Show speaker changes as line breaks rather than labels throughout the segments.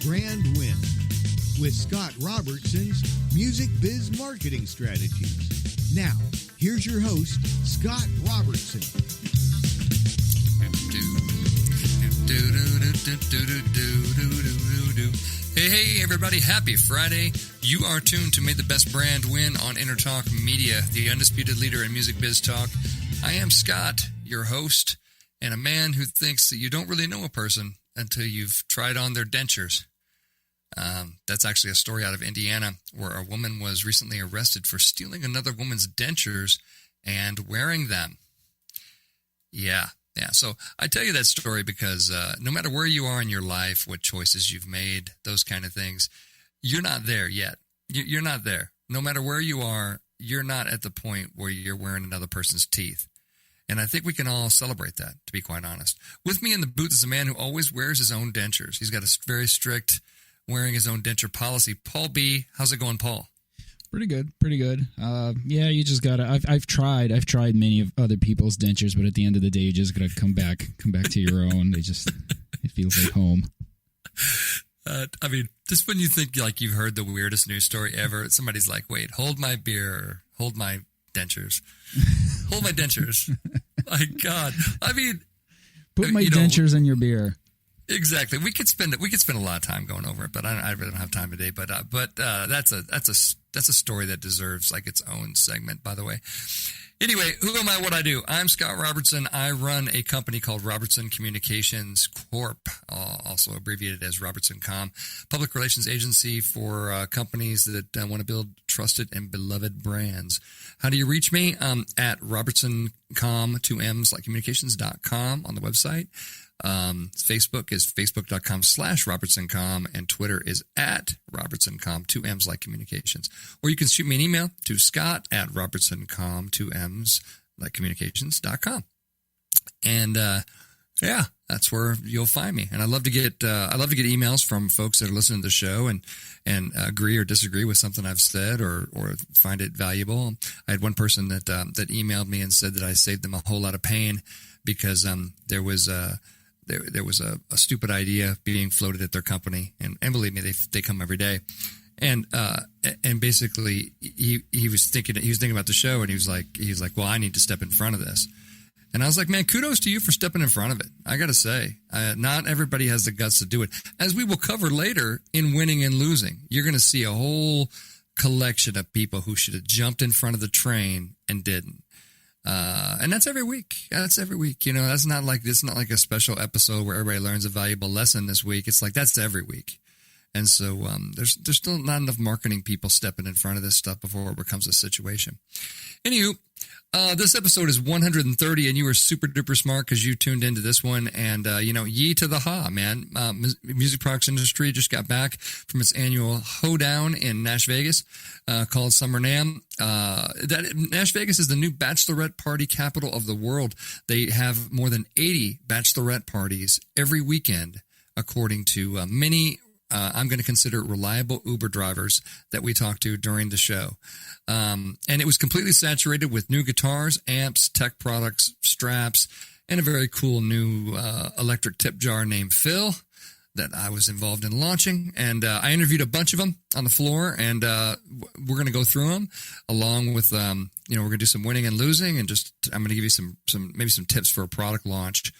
brand win with Scott Robertson's Music Biz Marketing Strategies. Now, here's your host, Scott Robertson.
Hey, everybody. Happy Friday. You are tuned to May the Best Brand Win on Entertalk Media, the undisputed leader in music biz talk. I am Scott, your host, and a man who thinks that you don't really know a person until you've tried on their dentures. That's actually a story out of Indiana where a woman was recently arrested for stealing another woman's dentures and wearing them. Yeah. So I tell you that story because no matter where you are in your life, what choices you've made, those kind of things, you're not there yet. You're not there. No matter where you are, you're not at the point where you're wearing another person's teeth. And I think we can all celebrate that, to be quite honest. With me in the booth is a man who always wears his own dentures. He's got a very strict wearing his own denture policy. Paul B. How's it going, Paul?
Pretty good. Yeah, you just gotta. I've tried many of other people's dentures, but at the end of the day, you just gotta come back to your own. It feels like home.
I mean, just when you think like you've heard the weirdest news story ever, somebody's like, "Wait, hold my beer, hold my dentures, hold my dentures." My God, I mean,
put my dentures in your beer.
Exactly. We could spend a lot of time going over it, but I really don't have time today. But that's a story that deserves like its own segment, by the way. Anyway, who am I? What I do? I'm Scott Robertson. I run a company called Robertson Communications Corp, also abbreviated as Robertson Com, public relations agency for companies that want to build trusted and beloved brands. How do you reach me? At RobertsonCom, 2Ms, like communications.com on the website. Facebook is facebook.com/RobertsonCom, and Twitter is at RobertsonCom, 2Ms like communications. Or you can shoot me an email to Scott at RobertsonCom, 2Ms like communications.com. And, yeah, that's where you'll find me. And I love to get emails from folks that are listening to the show and agree or disagree with something I've said or find it valuable. I had one person that emailed me and said that I saved them a whole lot of pain because, there was a stupid idea being floated at their company, and believe me, they come every day. And basically he was thinking about the show, and he was like, well, I need to step in front of this. And I was like, man, kudos to you for stepping in front of it. I got to say, not everybody has the guts to do it. As we will cover later in Winning and Losing, you're going to see a whole collection of people who should have jumped in front of the train and didn't. And that's every week. You know, it's not like a special episode where everybody learns a valuable lesson this week. It's like that's every week. And so there's still not enough marketing people stepping in front of this stuff before it becomes a situation. Anywho, this episode is 130, and you were super duper smart because you tuned into this one. And, yee to the ha, man. Music products industry just got back from its annual hoedown in Nashvegas called Summer NAMM. Nashvegas is the new bachelorette party capital of the world. They have more than 80 bachelorette parties every weekend, according to many I'm going to consider reliable Uber drivers that we talked to during the show. And it was completely saturated with new guitars, amps, tech products, straps, and a very cool new electric tip jar named Phil that I was involved in launching. And I interviewed a bunch of them on the floor, and we're going to go through them along with, we're going to do some winning and losing, and I'm going to give you some tips for a product launch.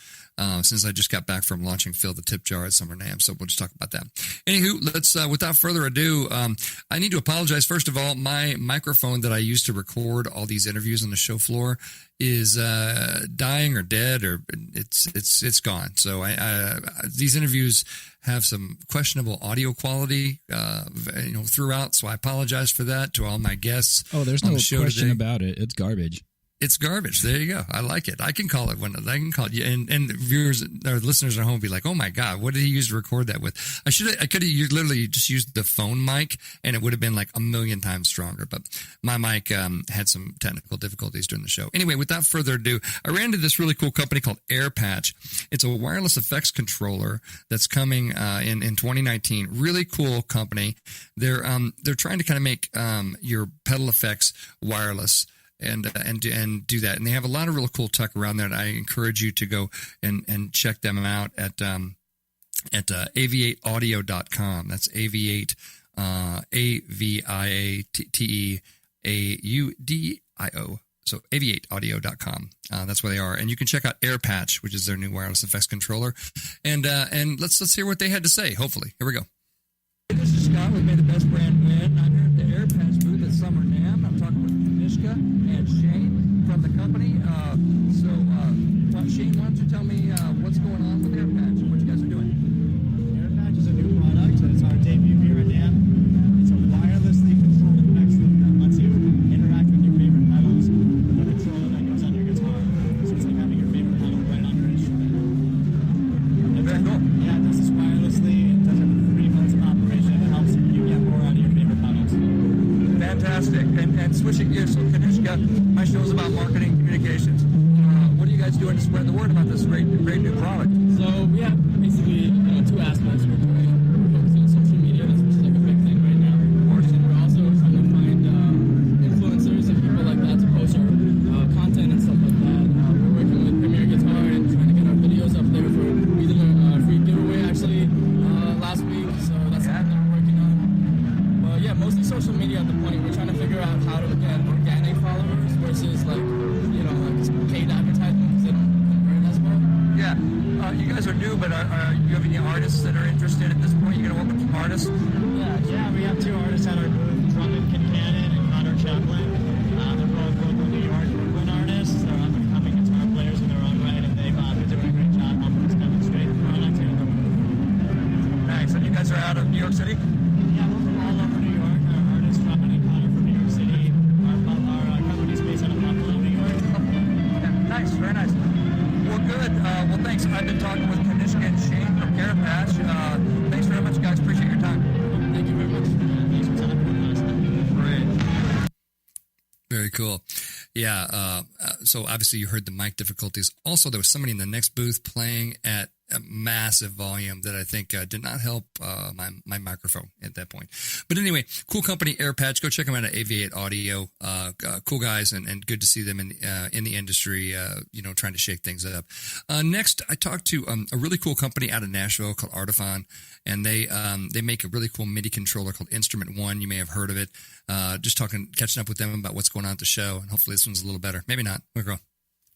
Since I just got back from launching Phil the Tip Jar at Summer NAMM, so we'll just talk about that. Anywho, let's, without further ado, I need to apologize. First of all, my microphone that I use to record all these interviews on the show floor is dying or dead, or it's gone. So these interviews have some questionable audio quality, throughout. So I apologize for that to all my guests.
Oh, there's no question about it. It's garbage.
It's garbage. There you go. I like it. I can call it you. And viewers or listeners at home will be like, oh my God, what did he use to record that with? I could have literally just used the phone mic, and it would have been like a million times stronger. But my mic had some technical difficulties during the show. Anyway, without further ado, I ran into this really cool company called AirPatch. It's a wireless effects controller that's coming in 2019. Really cool company. They're trying to kind of make your pedal effects wireless. And do that. And they have a lot of really cool tech around there. And I encourage you to go and check them out at at aviateaudio.com. That's aviate, AVIATEAUDIO. So aviateaudio.com. That's where they are. And you can check out Air Patch, which is their new wireless effects controller. And let's hear what they had to say, hopefully. Here we go.
This is Scott. We made the best brand win. I'm here at the Air Patch booth at Summer NAMM. I'm talking with Kanishka and Shane from the company. Shane, why don't you tell me what's going on with Air Patch and what you guys are doing?
Air Patch is a new product. It's our debut here at NAMM. It's a wirelessly controlled effects loop that lets you interact with your favorite pedals with a controller that goes on your guitar. So it's like having your favorite pedal right on your instrument.
Very cool.
Yeah, it does this wirelessly. It does it with 3 months of operation. It helps you get more out of your favorite pedals.
Fantastic. And switching gears, so Kanishka, my show is about marketing communications. What are you guys doing to spread the word about this great new product?
So we have basically 2 aspects. We're focusing on social media, which is like a big thing right now. Of course, and we're also trying to find influencers and people like that to post our content and stuff like that. We're working with Premier Guitar and trying to get our videos up there for we did a free giveaway actually last week, so that's something that we're working on. But yeah, mostly social media at the point. We're trying to figure out how to get organic followers versus like paid advertisement because they don't convert as well.
Yeah. You guys are new, but are you have any artists that are interested at this point? You're going to work with some artists?
Yeah, we have 2 artists at our booth, Drummond Kincannon and Connor Chaplin. They're both local New York Brooklyn artists. They're up-and-coming guitar players in their own right, and they've been doing a great job helping us demonstrate the product here at the booth.
Nice. And you guys are out of New York City?
Yeah, we're from all over New York. Our artists, Drummond and Connor from New York City. Our company's based out of Buffalo, New York.
Nice, very nice. Well, good. Well, thanks. I've been talking with Kanishka and Shane from Air Patch. Thanks very much, guys. Appreciate your time.
Thank you very much.
Thanks for talking with us.
Great.
Very cool. Yeah. So obviously you heard the mic difficulties. Also, there was somebody in the next booth playing at a massive volume that I think did not help my microphone at that point. But anyway, cool company, Air Patch. Go check them out at Aviate Audio. Cool guys, and good to see them in the industry, trying to shake things up. Next, I talked to a really cool company out of Nashville called Artifon, and they make a really cool MIDI controller called Instrument One. You may have heard of it. Just catching up with them about what's going on at the show, and hopefully this one's a little better. Maybe not. We'll go.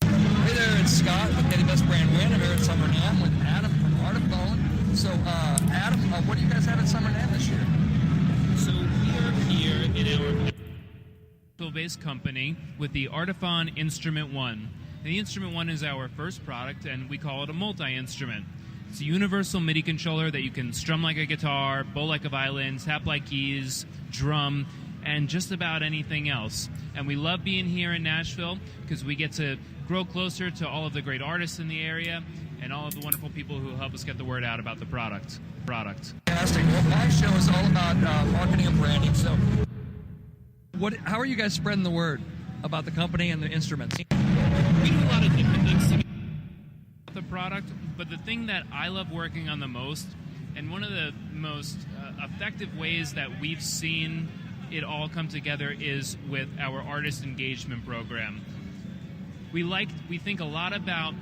Hey there, it's Scott with May the Best Brand Win. I'm here at Summer NAMM with Adam from Artifon. So, Adam, what do you guys have at Summer NAMM this year?
So we are here in our based company with the Artifon Instrument One. And the Instrument One is our first product, and we call it a multi-instrument. It's a universal MIDI controller that you can strum like a guitar, bow like a violin, tap like keys, drum, and just about anything else. And we love being here in Nashville because we get to grow closer to all of the great artists in the area and all of the wonderful people who help us get the word out about the product.
Fantastic. Well, my show is all about marketing and branding. So, how are you guys spreading the word about the company and the instruments?
We do a lot of different things about the product, but the thing that I love working on the most, and one of the most effective ways that we've seen it all come together, is with our artist engagement program. We think a lot about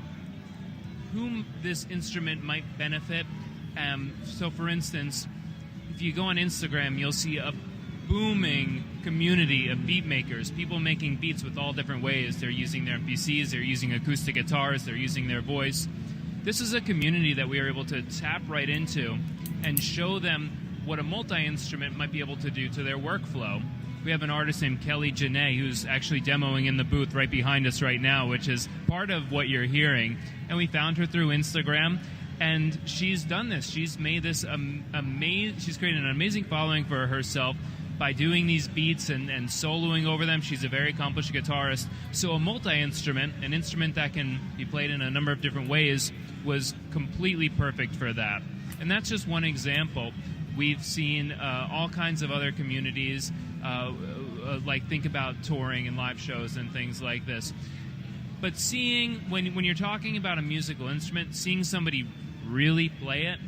whom this instrument might benefit. So, for instance, if you go on Instagram, you'll see a booming community of beat makers, people making beats with all different ways. They're using their MPCs, they're using acoustic guitars, they're using their voice. This is a community that we are able to tap right into and show them what a multi-instrument might be able to do to their workflow. We have an artist named Kelly Janae who's actually demoing in the booth right behind us right now, which is part of what you're hearing. And we found her through Instagram, and she's done this. She's made this she's created an amazing following for herself by doing these beats and soloing over them. She's a very accomplished guitarist. So a multi-instrument, an instrument that can be played in a number of different ways, was completely perfect for that. And that's just one example. We've seen all kinds of other communities, like think about touring and live shows and things like this. But seeing, when you're talking about a musical instrument, seeing somebody really play it,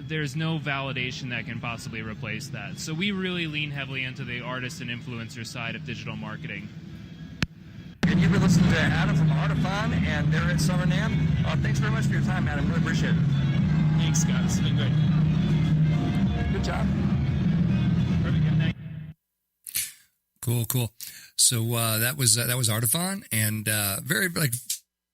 there's no validation that can possibly replace that. So we really lean heavily into the artist and influencer side of digital marketing.
And you've been listening to Adam from Artifon, and they're at Summer NAMM. Thanks very much for your time, Adam. Really appreciate it.
Thanks, Scott. This has been great.
Good job.
Perfect. Thank you.
Cool. So that was Artefon, and very like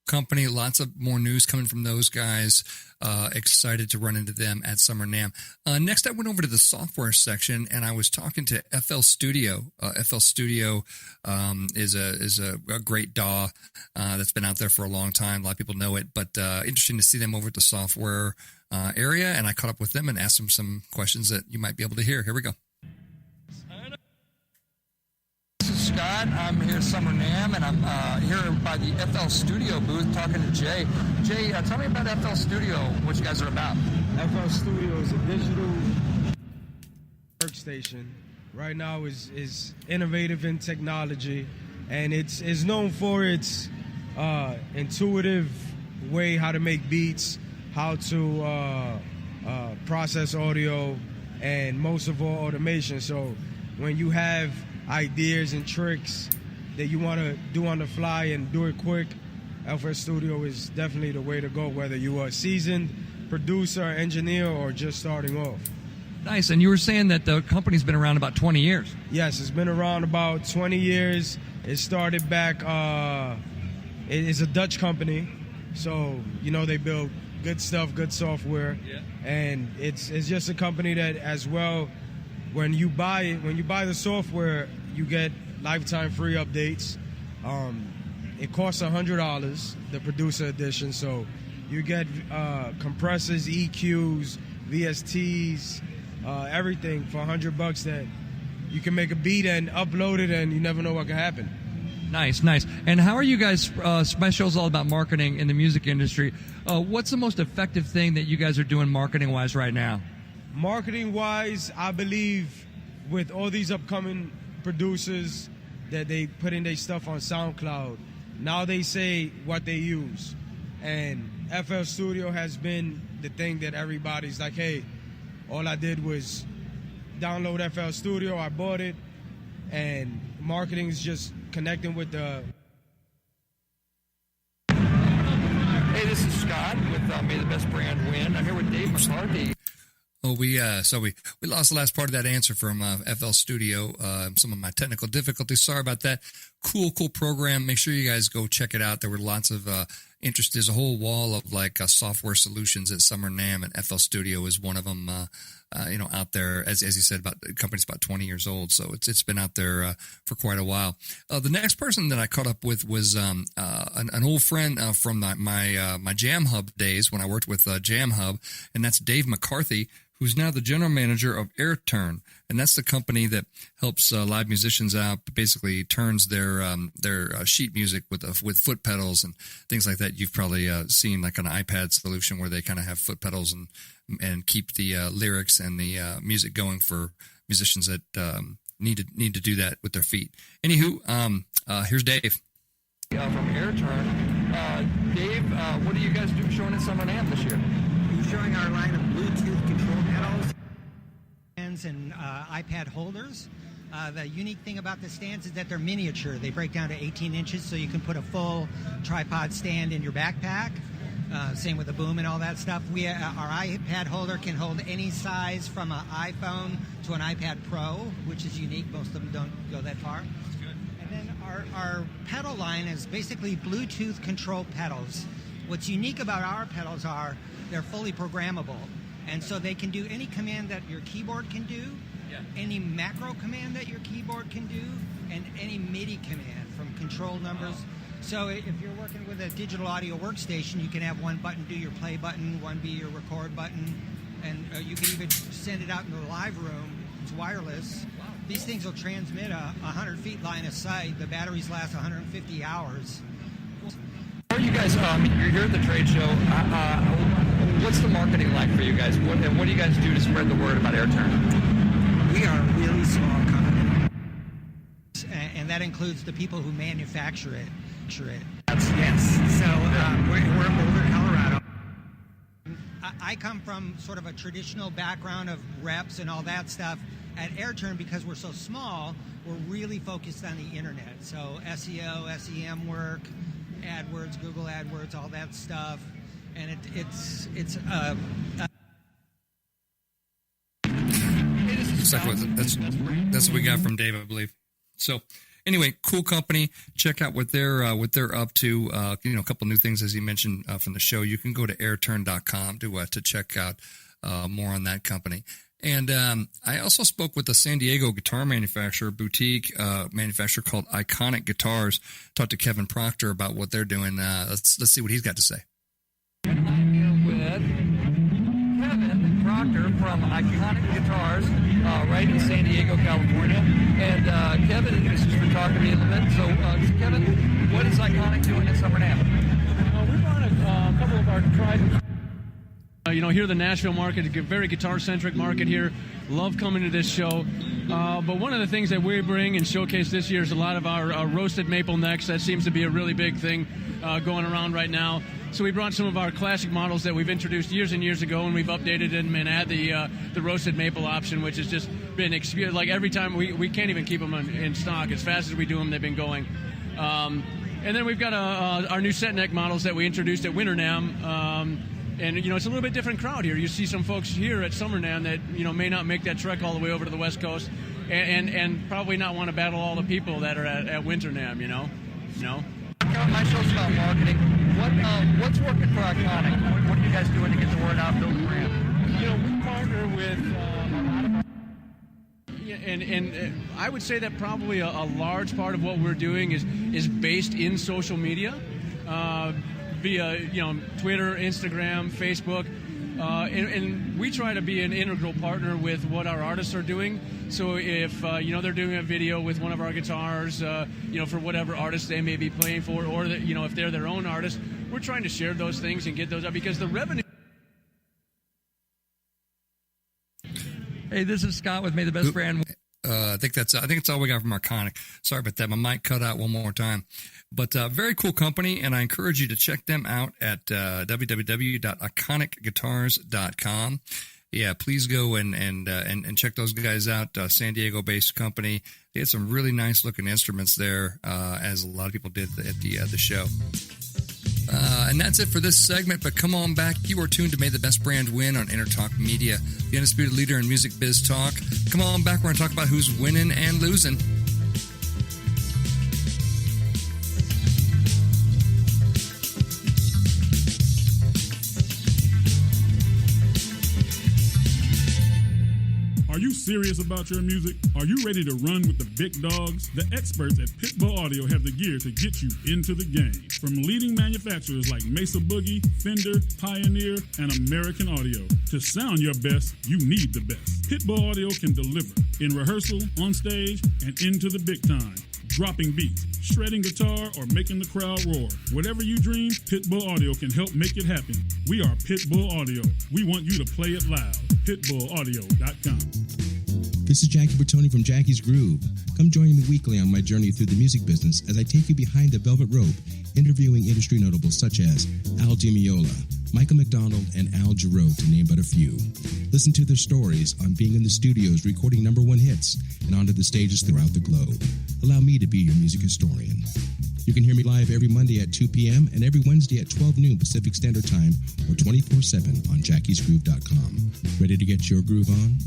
company. Lots of more news coming from those guys. Excited to run into them at Summer NAMM. Next, I went over to the software section, and I was talking to FL Studio. FL Studio is a great DAW that's been out there for a long time. A lot of people know it, but interesting to see them over at the software area. And I caught up with them and asked them some questions that you might be able to hear. Here we go.
Scott. I'm here at Summer NAMM, and I'm here by the FL Studio booth talking to Jay. Jay, tell me about FL Studio, what you guys are about.
FL Studio is a digital workstation. Right now is innovative in technology, and it's known for its intuitive way how to make beats, how to process audio, and most of all, automation. So when you have ideas and tricks that you want to do on the fly and do it quick, FL Studio is definitely the way to go, whether you are a seasoned producer, engineer, or just starting off.
Nice. And you were saying that the company's been around about 20 years.
Yes, it's been around about 20 years. It started back, it's a Dutch company, so, you know, they build good stuff, good software, and it's just a company that as well, when you buy the software, you get lifetime free updates. It costs $100, the producer edition, so you get compressors, EQs, VSTs, everything for $100 that you can make a beat and upload it, and you never know what can happen.
Nice. And how are you guys? My show's all about marketing in the music industry. What's the most effective thing that you guys are doing marketing-wise right now?
Marketing-wise, I believe with all these upcoming producers that they put in their stuff on SoundCloud, now they say what they use. And FL Studio has been the thing that everybody's like, hey, all I did was download FL Studio, I bought it, and marketing is just connecting with the...
Hey, this is Scott with May the Best Brand Win. I'm here with Dave McCarthy.
Oh, we lost the last part of that answer from FL Studio. Some of my technical difficulties. Sorry about that. Cool program. Make sure you guys go check it out. There were lots of interest. There's a whole wall of like software solutions at Summer NAMM, and FL Studio is one of them. Out there, as you said, the company's about 20 years old, so it's been out there for quite a while. The next person that I caught up with was an old friend from my Jam Hub days when I worked with Jam Hub, and that's Dave McCarthy, who's now the general manager of AirTurn, and that's the company that helps live musicians out, basically turns their sheet music with foot pedals and things like that. You've probably seen like an iPad solution where they kind of have foot pedals and keep the lyrics and the music going for musicians that need to do that with their feet. Anywho, here's Dave.
From AirTurn. Dave, what are you guys showing at Summer NAMM this year?
We're showing our line of Bluetooth control pedals and iPad holders. The unique thing about the stands is that they're miniature. They break down to 18 inches, so you can put a full tripod stand in your backpack. Same with the boom and all that stuff. Our iPad holder can hold any size from an iPhone to an iPad Pro, which is unique. Most of them don't go that far. That's good. And then our pedal line is basically Bluetooth control pedals. What's unique about our pedals are they're fully programmable. And so they can do any command that your keyboard can do, any macro command that your keyboard can do, and any MIDI command from control numbers. So if you're working with a digital audio workstation, you can have one button do your play button, one be your record button, and you can even send it out into the live room. It's wireless. Wow. These things will transmit a 100 feet line of sight. The batteries last 150 hours.
How are you guys, you're here at the trade show. What's the marketing like for you guys? What do you guys do to spread the word about AirTurn?
We are a really small company. And that includes the people who manufacture it. Yes. So we're in Boulder, Colorado. I come from sort of a traditional background of reps and all that stuff. At AirTurn, because we're so small, we're really focused on the internet. So SEO, SEM work, AdWords, Google AdWords, all that stuff. And it's
That's what we got from Dave, I believe. So anyway, cool company. Check out what they're up to. A couple new things, as he mentioned, from the show. You can go to airturn.com to check out more on that company. And I also spoke with a San Diego guitar manufacturer, boutique manufacturer called Iconic Guitars. Talked to Kevin Proctor about what they're doing. Let's see what he's got to say.
I'm here with Kevin Proctor from Iconic Guitars, right in San Diego, California. And Kevin, this is for talking to me a little bit. So, Kevin, what is Iconic doing at Summer NAMM?
We brought a couple of our tried and here the Nashville market, a very guitar-centric market here. Love coming to this show. But one of the things that we bring and showcase this year is a lot of our roasted maple necks. That seems to be a really big thing going around right now. So we brought some of our classic models that we've introduced years and years ago, and we've updated them and add the roasted maple option, which has just been like every time we can't even keep them in stock. As fast as we do them, they've been going. And then we've got our new set neck models that we introduced at Winter NAMM. And, it's a little bit different crowd here. You see some folks here at Summer NAMM that, may not make that trek all the way over to the West Coast and probably not want to battle all the people that are at Winter NAMM,
My show's about marketing. What's working for Iconic? What are you guys doing to get the word out, build the brand?
We partner with a lot of and I would say that probably a large part of what we're doing is based in social media. Via Twitter, Instagram, Facebook, and we try to be an integral partner with what our artists are doing. So if they're doing a video with one of our guitars, for whatever artist they may be playing for, or that, if they're their own artist, we're trying to share those things and get those up because the revenue.
Hey, this is Scott with May the Best Brand. I think it's all we got from Iconic. Sorry about that. My mic cut out one more time. But very cool company, and I encourage you to check them out at www.iconicguitars.com. Yeah, please go and check those guys out. San Diego-based company. They had some really nice looking instruments there, as a lot of people did at the show. And that's it for this segment, but come on back. You are tuned to May the Best Brand Win on Entertalk Media, the undisputed leader in music biz talk. Come on back. We're going to talk about who's winning and losing.
Are you serious about your music? Are you ready to run with the big dogs? The experts at Pitbull Audio have the gear to get you into the game. From leading manufacturers like Mesa Boogie, Fender, Pioneer, and American Audio. To sound your best, you need the best. Pitbull Audio can deliver in rehearsal, on stage, and into the big time. Dropping beats, shredding guitar, or making the crowd roar. Whatever you dream, Pitbull Audio can help make it happen. We are Pitbull Audio. We want you to play it loud. PitbullAudio.com.
This is Jackie Bertoni from Jackie's Groove. Come join me weekly on my journey through the music business as I take you behind the velvet rope, interviewing industry notables such as Al Di Meola, Michael McDonald, and Al Jarreau, to name but a few. Listen to their stories on being in the studios recording #1 hits and onto the stages throughout the globe. Allow me to be your music historian. You can hear me live every Monday at 2 p.m. and every Wednesday at 12 noon Pacific Standard Time or 24/7 on jackiesgroove.com. Ready to get your groove on?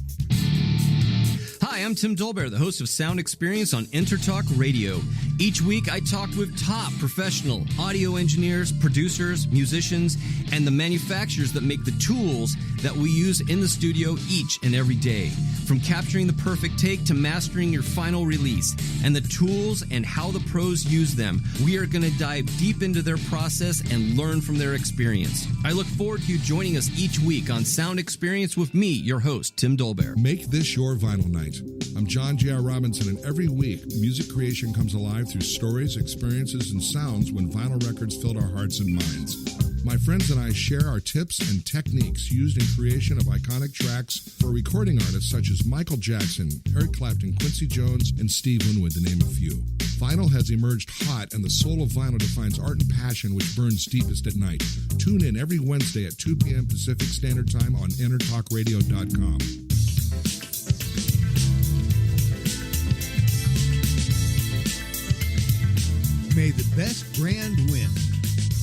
Hi, I'm Tim Dolbear, the host of Sound Experience on Entertalk Radio. Each week, I talk with top professional audio engineers, producers, musicians, and the manufacturers that make the tools that we use in the studio each and every day. From capturing the perfect take to mastering your final release, and the tools and how the pros use them, we are going to dive deep into their process and learn from their experience. I look forward to you joining us each week on Sound Experience with me, your host, Tim Dolbear.
Make this your vinyl night. I'm John J.R. Robinson, and every week, music creation comes alive through stories, experiences, and sounds when vinyl records filled our hearts and minds. My friends and I share our tips and techniques used in creation of iconic tracks for recording artists such as Michael Jackson, Eric Clapton, Quincy Jones, and Steve Winwood, to name a few. Vinyl has emerged hot, and the soul of vinyl defines art and passion which burns deepest at night. Tune in every Wednesday at 2 p.m. Pacific Standard Time on EntertalkRadio.com.
May the best brand win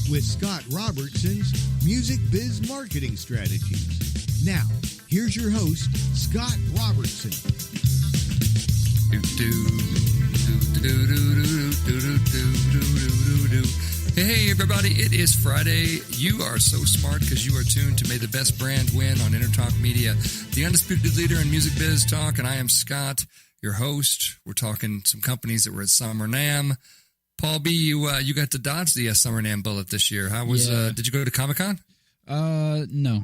with Scott Robertson's Music Biz Marketing Strategies. Now, here's your host, Scott Robertson.
Hey everybody, it is Friday. You are so smart because you are tuned to May the Best Brand Win on Entertalk Media, the undisputed leader in music biz talk, and I am Scott, your host. We're talking some companies that were at Summer NAMM. Paul B, you got to dodge the Summer NAMM bullet this year. How was? Did you go to Comic-Con?
No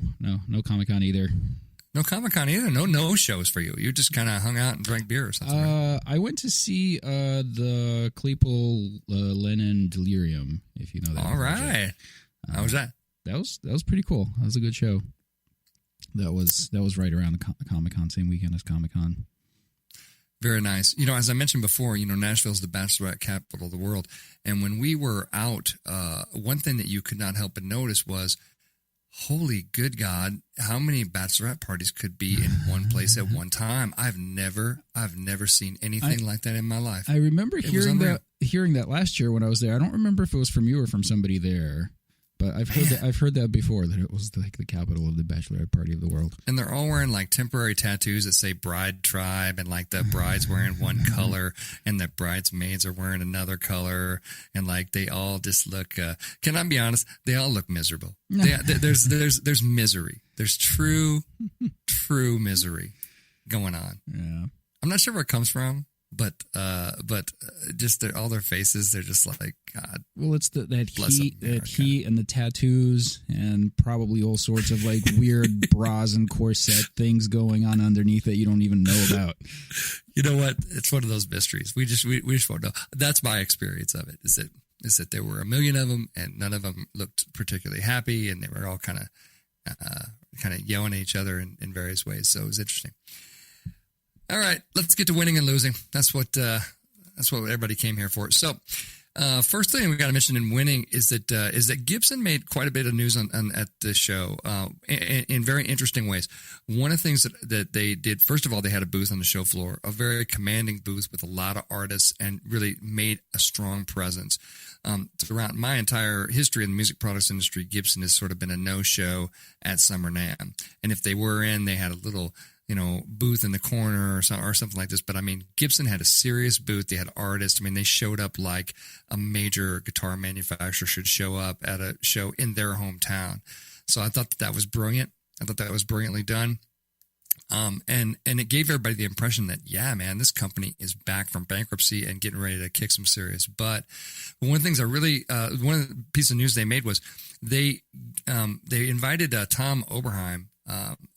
Comic-Con either.
No Comic-Con either. No shows for you. You just kind of hung out and drank beer or something. Right?
I went to see the Claypool Lennon Delirium. If you know that.
All right. How was that?
That was pretty cool. That was a good show. That was right around the Comic-Con, same weekend as Comic-Con.
Very nice. You know, as I mentioned before, Nashville's the bachelorette capital of the world. And when we were out, one thing that you could not help but notice was, holy good God, how many bachelorette parties could be in one place at one time? I've never seen anything like that in my life.
I remember hearing that last year when I was there. I don't remember if it was from you or from somebody there. But I've heard that before, that it was like the capital of the bachelorette party of the world.
And they're all wearing like temporary tattoos that say Bride Tribe, and like the bride's wearing one color and the bridesmaids are wearing another color, and like they all just look. Can I be honest? They all look miserable. There's misery. There's true misery going on.
Yeah,
I'm not sure where it comes from. But just all their faces, they're just like, God.
Well, it's that heat and the tattoos and probably all sorts of like weird bras and corset things going on underneath that you don't even know about.
You know what? It's one of those mysteries. We just won't know. That's my experience of it. Is that there were a million of them and none of them looked particularly happy, and they were all kind of yelling at each other in various ways. So it was interesting. All right, let's get to winning and losing. That's what everybody came here for. So, first thing we got to mention in winning is that Gibson made quite a bit of news at this show in very interesting ways. One of the things that they did, first of all, they had a booth on the show floor, a very commanding booth with a lot of artists, and really made a strong presence. Throughout my entire history in the music products industry, Gibson has sort of been a no-show at Summer NAMM. And if they were in, they had a little booth in the corner or something like this. But I mean, Gibson had a serious booth. They had artists. I mean, they showed up like a major guitar manufacturer should show up at a show in their hometown. So I thought that was brilliant. I thought that was brilliantly done. And it gave everybody the impression that, yeah, man, this company is back from bankruptcy and getting ready to kick some serious butt. But one of the things one of the pieces of news they made was they invited Tom Oberheim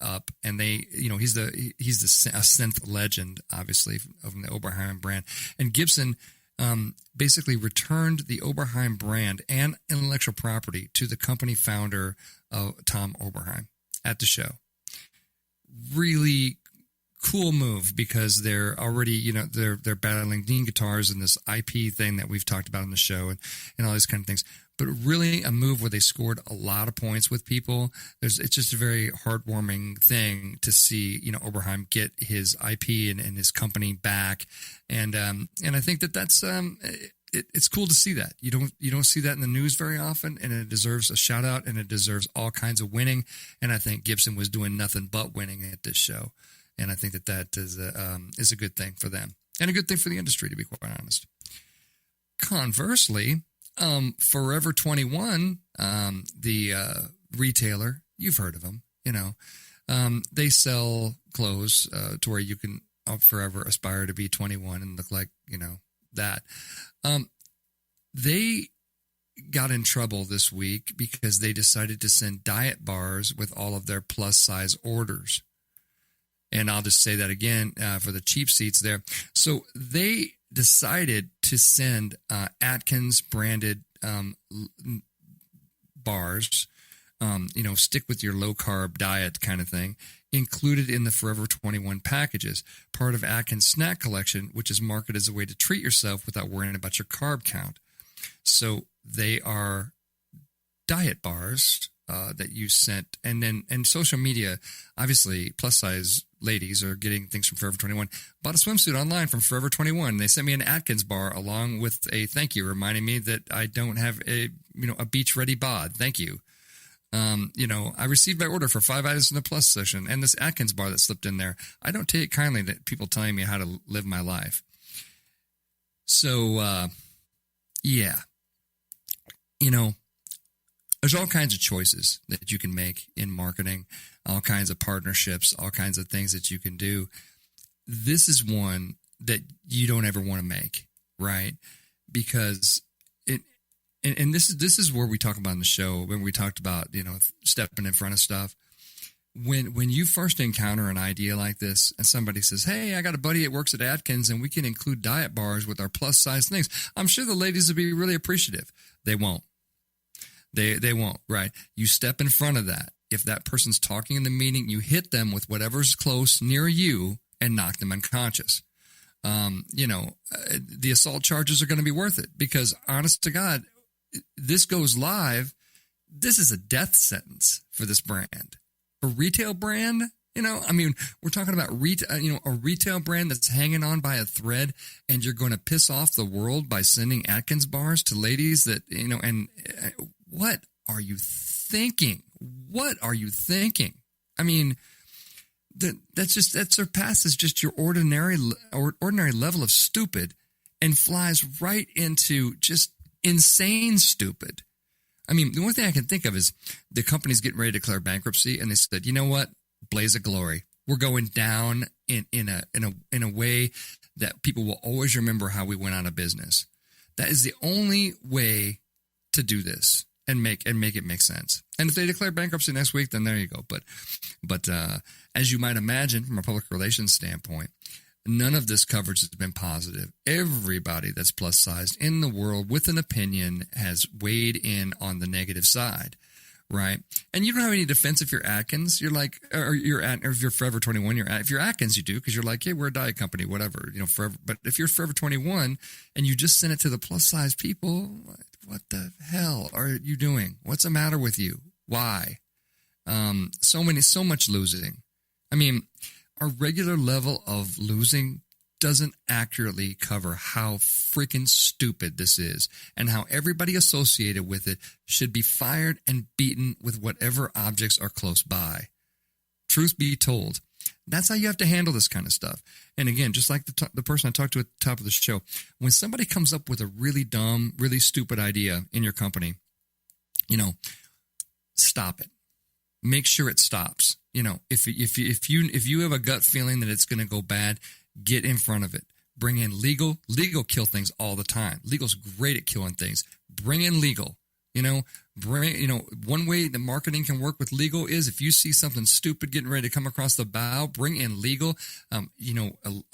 up, and he's a synth legend, obviously, from the Oberheim brand. And Gibson basically returned the Oberheim brand and intellectual property to the company founder, Tom Oberheim, at the show. Really cool move, because they're already, they're battling Dean guitars and this IP thing that we've talked about on the show and all these kind of things. But really a move where they scored a lot of points with people. It's just a very heartwarming thing to see, Oberheim get his IP and his company back. And I think that's it's cool to see that. You don't see that in the news very often, and it deserves a shout out, and it deserves all kinds of winning. And I think Gibson was doing nothing but winning at this show. And I think that is a good thing for them, and a good thing for the industry, to be quite honest. Conversely, Forever 21, the retailer, you've heard of them, they sell clothes to where you can forever aspire to be 21 and look like, that. They got in trouble this week because they decided to send diet bars with all of their plus size orders. And I'll just say that again for the cheap seats there. So they decided to send Atkins branded bars, stick with your low carb diet kind of thing, included in the Forever 21 packages, part of Atkins snack collection, which is marketed as a way to treat yourself without worrying about your carb count. So they are diet bars that you sent, and social media, obviously plus size ladies are getting things from Forever 21. Bought a swimsuit online from Forever 21. They sent me an Atkins bar along with a thank you, reminding me that I don't have a beach ready bod. Thank you. I received my order for 5 items in the plus section and this Atkins bar that slipped in there. I don't take it kindly that people telling me how to live my life. So, yeah, there's all kinds of choices that you can make in marketing, all kinds of partnerships, all kinds of things that you can do. This is one that you don't ever want to make, right? Because this is where we talk about in the show when we talked about, stepping in front of stuff. When you first encounter an idea like this and somebody says, hey, I got a buddy that works at Atkins and we can include diet bars with our plus size things, I'm sure the ladies will be really appreciative. They won't. They won't, right? You step in front of that. If that person's talking in the meeting, you hit them with whatever's close near you and knock them unconscious. The assault charges are going to be worth it because, honest to God, this goes live. This is a death sentence for this brand. A retail brand, we're talking about a retail brand that's hanging on by a thread, and you're going to piss off the world by sending Atkins bars to ladies that, and what are you thinking? What are you thinking? I mean, that surpasses just your ordinary level of stupid and flies right into just insane stupid. I mean, the only thing I can think of is the company's getting ready to declare bankruptcy, and they said, you know what? Blaze of glory. We're going down in a way that people will always remember how we went out of business. That is the only way to do this and make it make sense. And if they declare bankruptcy next week, then there you go. But as you might imagine, from a public relations standpoint, none of this coverage has been positive. Everybody that's plus sized in the world with an opinion has weighed in on the negative side, right? And you don't have any defense if you're Atkins. You're like, or if you're Forever 21, if you're Atkins, you do, because you're like, hey, we're a diet company, whatever, Forever. But if you're Forever 21 and you just send it to the plus size people, what the hell are you doing? What's the matter with you? Why? So much losing. I mean, our regular level of losing doesn't accurately cover how freaking stupid this is and how everybody associated with it should be fired and beaten with whatever objects are close by. Truth be told, that's how you have to handle this kind of stuff. And again, just like the person I talked to at the top of the show, when somebody comes up with a really dumb, really stupid idea in your company, stop it. Make sure it stops. If you have a gut feeling that it's going to go bad, get in front of it. Bring in legal. Legal kill things all the time. Legal's great at killing things. Bring in legal. One way the marketing can work with legal is if you see something stupid getting ready to come across the bow, bring in legal.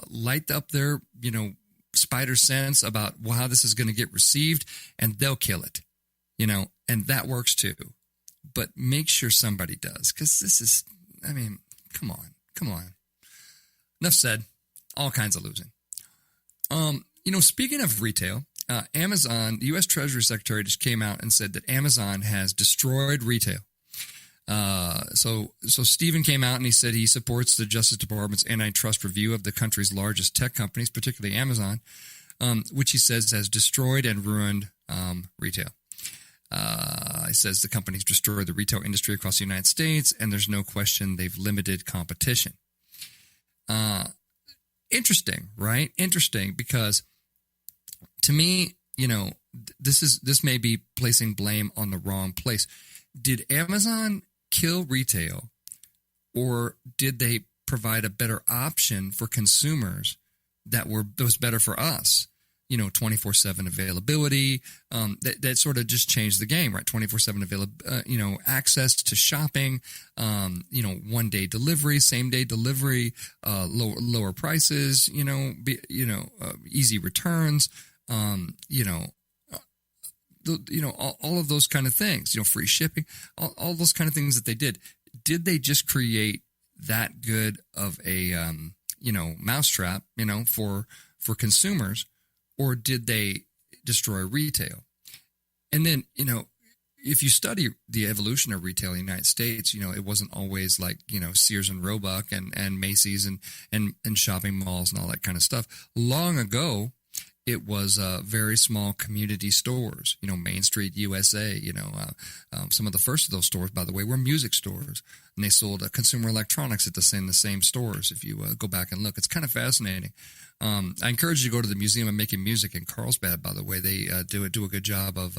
Light up their spider sense about how this is going to get received, and they'll kill it. And that works too. But make sure somebody does, because this is, come on. Enough said. All kinds of losing. Speaking of retail, Amazon, the U.S. Treasury Secretary just came out and said that Amazon has destroyed retail. So Stephen came out and he said he supports the Justice Department's antitrust review of the country's largest tech companies, particularly Amazon, which he says has destroyed and ruined retail. He says the company's destroyed the retail industry across the United States, and there's no question they've limited competition. Interesting, right? Interesting, because to me, this may be placing blame on the wrong place. Did Amazon kill retail, or did they provide a better option for consumers that was better for us? 24/7 availability. That sort of just changed the game, right? 24/7 availability, access to shopping, 1 day delivery, same day delivery, lower prices, easy returns, all of those kind of things, free shipping, all those kind of things that they did. Did they just create that good of a, mousetrap, for consumers? Or did they destroy retail? And then, if you study the evolution of retail in the United States, it wasn't always like, Sears and Roebuck and Macy's and shopping malls and all that kind of stuff. Long ago, it was very small community stores, Main Street USA, some of the first of those stores, by the way, were music stores, and they sold consumer electronics at the same stores. If you go back and look, it's kind of fascinating. I encourage you to go to the Museum of Making Music in Carlsbad, by the way. They do a good job of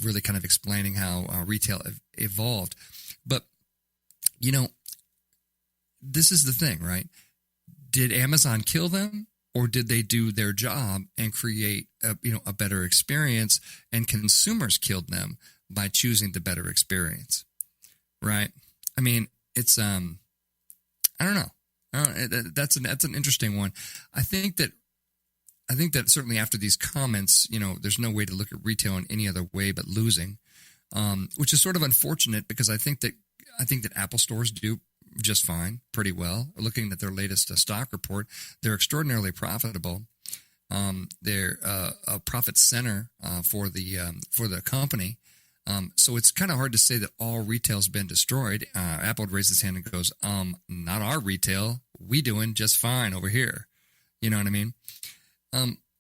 really kind of explaining how retail evolved. But, this is the thing, right? Did Amazon kill them? Or did they do their job and create a better experience, and consumers killed them by choosing the better experience, right? I mean, it's I don't know. That's an interesting one. I think that certainly after these comments, there's no way to look at retail in any other way but losing, which is sort of unfortunate because I think that Apple stores do just fine, pretty well. Looking at their latest stock report, they're extraordinarily profitable. They're a profit center for the company. So it's kind of hard to say that all retail's been destroyed. Apple would raise his hand and goes, not our retail. We doing just fine over here. You know what I mean?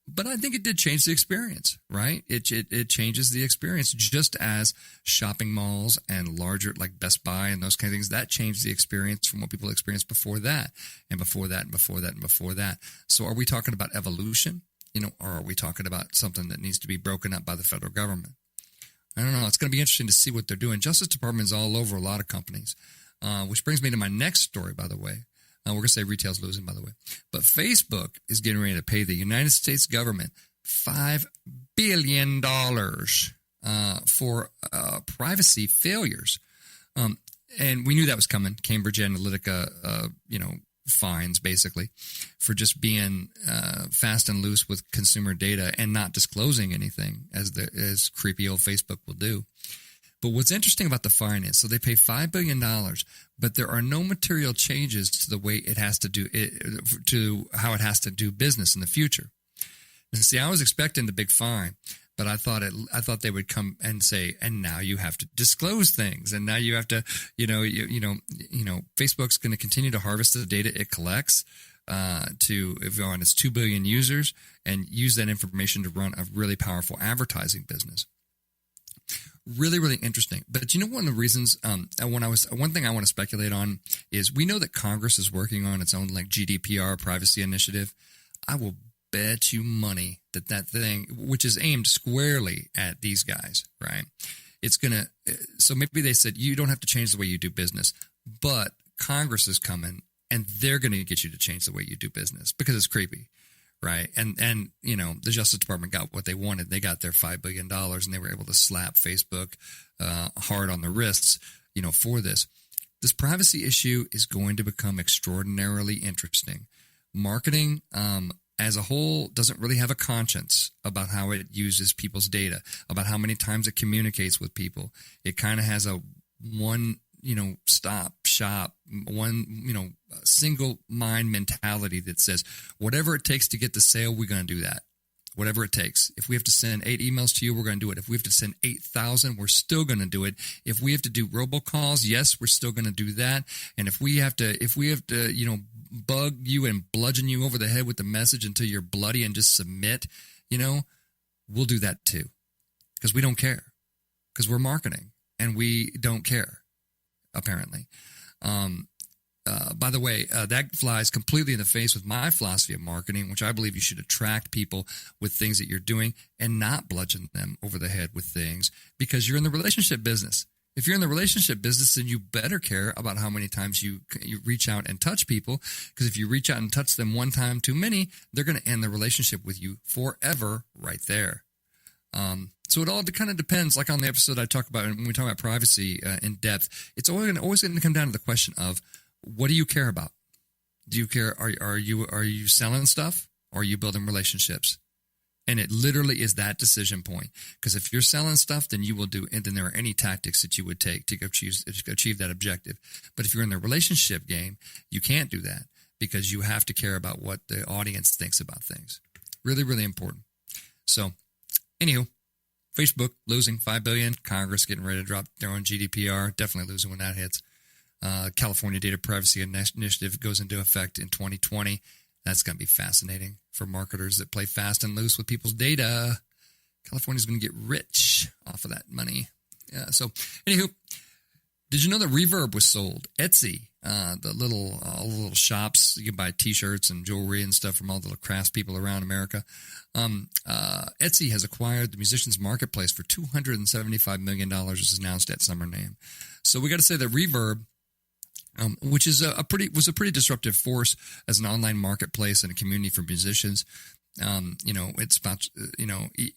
But I think it did change the experience, right? It changes the experience, just as shopping malls and larger, like Best Buy and those kind of things, that changed the experience from what people experienced before that, and before that, and before that, and before that. So are we talking about evolution, or are we talking about something that needs to be broken up by the federal government? I don't know. It's going to be interesting to see what they're doing. Justice Department is all over a lot of companies, which brings me to my next story, by the way. We're going to say retail's losing, by the way. But Facebook is getting ready to pay the United States government $5 billion for privacy failures. And we knew that was coming. Cambridge Analytica, fines, basically, for just being fast and loose with consumer data and not disclosing anything, as creepy old Facebook will do. But what's interesting about the fine is, so they pay $5 billion, but there are no material changes to the way it has to do it, to how it has to do business in the future. And see, I was expecting the big fine, but I thought they would come and say, and now you have to disclose things, and now you have to, Facebook's going to continue to harvest the data it collects on its 2 billion users, and use that information to run a really powerful advertising business. Really, really interesting. But one of the reasons, one thing I want to speculate on is, we know that Congress is working on its own GDPR privacy initiative. I will bet you money that thing, which is aimed squarely at these guys, right? So maybe they said, you don't have to change the way you do business, but Congress is coming and they're going to get you to change the way you do business because it's creepy. Right. And the Justice Department got what they wanted. They got their $5 billion, and they were able to slap Facebook hard on the wrists, for this. This privacy issue is going to become extraordinarily interesting. Marketing as a whole doesn't really have a conscience about how it uses people's data, about how many times it communicates with people. It kind of has a one stop shop, one, single mind mentality that says, whatever it takes to get the sale, we're going to do that. Whatever it takes. If we have to send 8 emails to you, we're going to do it. If we have to send 8,000, we're still going to do it. If we have to do robocalls, yes, we're still going to do that. And if we have to, bug you and bludgeon you over the head with the message until you're bloody and just submit, we'll do that too. Because we don't care. Because we're marketing and we don't care. Apparently. By the way, that flies completely in the face with my philosophy of marketing, which I believe you should attract people with things that you're doing and not bludgeon them over the head with things, because you're in the relationship business. If you're in the relationship business, then you better care about how many times you reach out and touch people, because if you reach out and touch them one time too many, they're going to end the relationship with you forever right there. So it all kind of depends. Like on the episode I talk about, when we talk about privacy in depth, it's always going to come down to the question of, what do you care about? Do you care? Are you selling stuff, or are you building relationships? And it literally is that decision point. Because if you're selling stuff, then you will do, and then there are any tactics that you would take to achieve that objective. But if you're in the relationship game, you can't do that, because you have to care about what the audience thinks about things. Really, really important. So, anywho, Facebook losing $5 billion. Congress getting ready to drop their own GDPR. Definitely losing when that hits. California Data Privacy Initiative goes into effect in 2020. That's going to be fascinating for marketers that play fast and loose with people's data. California's going to get rich off of that money. So, anywho, did you know that Reverb was sold? Etsy, all the little shops, you can buy T-shirts and jewelry and stuff from all the little craftspeople around America. Etsy has acquired the Musicians Marketplace for $275 million, as announced at Summer NAMM. So we got to say that Reverb, which is a pretty disruptive force as an online marketplace and a community for musicians. It's about,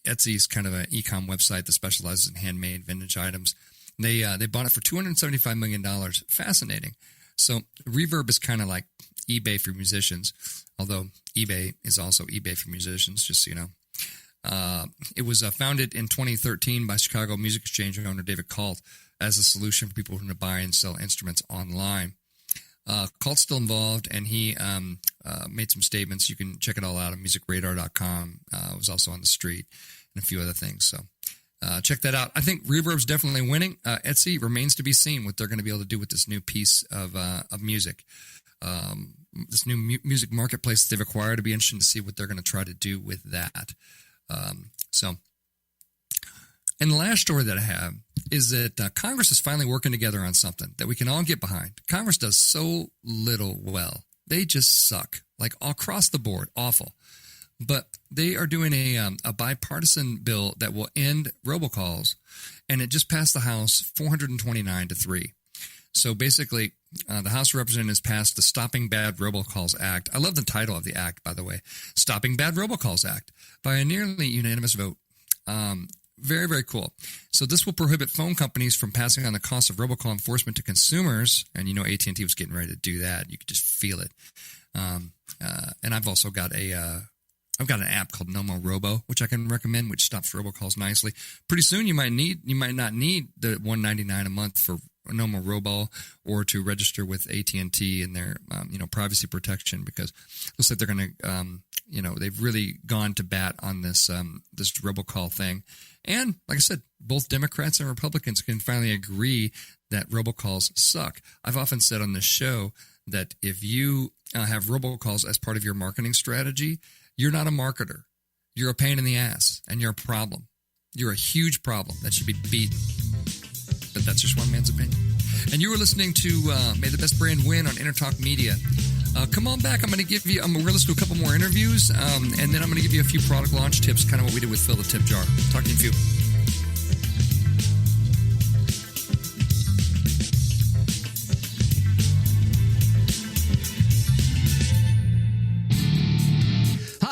Etsy's kind of an e-com website that specializes in handmade vintage items. They bought it for $275 million. Fascinating. So Reverb is kind of like eBay for musicians, although eBay is also eBay for musicians, just so you know. It was founded in 2013 by Chicago Music Exchange owner David Kalt as a solution for people who want to buy and sell instruments online. Kalt's still involved, and he made some statements. You can check it all out on musicradar.com. It was also on the street and a few other things. So check that out. I think Reverb's definitely winning. Etsy remains to be seen what they're going to be able to do with this new piece of music. This new music marketplace that they've acquired. It'll be interesting to see what they're going to try to do with that. And the last story that I have is that Congress is finally working together on something that we can all get behind. Congress does so little well. They just suck, like across the board, awful. But they are doing a bipartisan bill that will end robocalls, and it just passed the House 429-3. So basically, the House of Representatives passed the Stopping Bad Robocalls Act. I love the title of the act, by the way, Stopping Bad Robocalls Act, by a nearly unanimous vote. Very, very cool. So this will prohibit phone companies from passing on the cost of robocall enforcement to consumers. And you know, AT&T was getting ready to do that. You could just feel it. And I've also got I've got an app called No More Robo, which I can recommend, which stops robocalls nicely. Pretty soon you might not need the $199 a month for No More Robo or to register with AT&T and their privacy protection, because it looks like they're going to they've really gone to bat on this this robocall thing. And like I said, both Democrats and Republicans can finally agree that robocalls suck. I've often said on this show that if you have robocalls as part of your marketing strategy, you're not a marketer. You're a pain in the ass, and you're a problem. You're a huge problem that should be beaten. But that's just one man's opinion. And you were listening to May the Best Brand Win on Entertalk Media. Come on back. I'm going to listen to a couple more interviews, and then I'm going to give you a few product launch tips, kind of what we did with Fill the Tip Jar. Talk to you in a few.